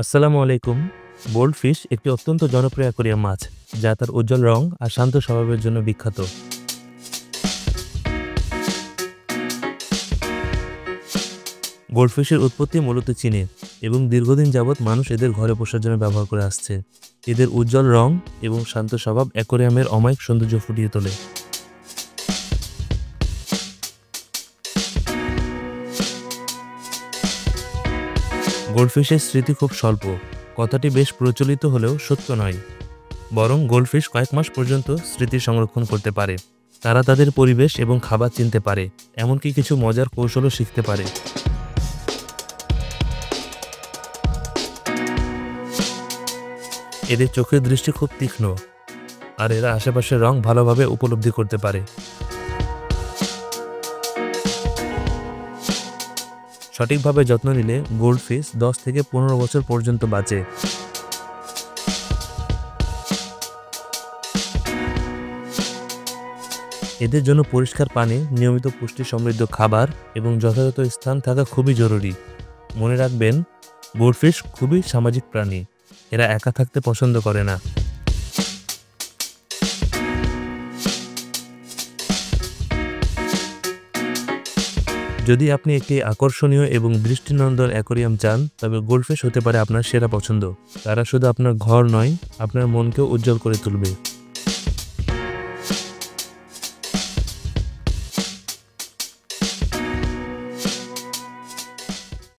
আসসালামু আলাইকুম। গোল্ডফিশ একটি অত্যন্ত জনপ্রিয় অ্যাকোয়ারিয়াম মাছ, যা তার উজ্জ্বল রং আর শান্ত স্বভাবের জন্য বিখ্যাত। গোল্ডফিশের উৎপত্তি মূলত চীনে এবং দীর্ঘদিন যাবৎ মানুষ এদের ঘরে পোষার জন্য ব্যবহার করে আসছে। এদের উজ্জ্বল রং এবং শান্ত স্বভাব অ্যাকোয়ারিয়ামের অমায়িক সৌন্দর্য ফুটিয়ে তোলে। গোল্ডফিশের স্মৃতি খুব স্বল্প। কথাটি বেশ প্রচলিত হলেও সত্য নয়। বরং গোল্ডফিশ কয়েক মাস পর্যন্ত স্মৃতি সংরক্ষণ করতে পারে। তারা তাদের পরিবেশ এবং খাবার চিনতে পারে, এমনকি কিছু মজার কৌশলও শিখতে পারে। এদের চোখের দৃষ্টি খুব তীক্ষ্ণ, আর এরা আশেপাশের রং ভালোভাবে উপলব্ধি করতে পারে। সঠিকভাবে যত্ন নিলে গোল্ডফিশ 10 থেকে 15 বছর পর্যন্ত বাঁচে। এদের জন্য পরিষ্কার পানি, নিয়মিত পুষ্টি সমৃদ্ধ খাবার এবং যথাযথ স্থান থাকা খুবই জরুরি। মনে রাখবেন, গোল্ডফিশ খুবই সামাজিক প্রাণী। এরা একা থাকতে পছন্দ করে না। যদি আপনি একটি আকর্ষণীয় এবং দৃষ্টিনন্দন অ্যাকোয়ারিয়াম চান, তবে গোল্ডফিশ হতে পারে আপনার সেরা পছন্দ। তারা শুধু আপনার ঘর নয়, আপনার মনকেও উজ্জ্বল করে তুলবে।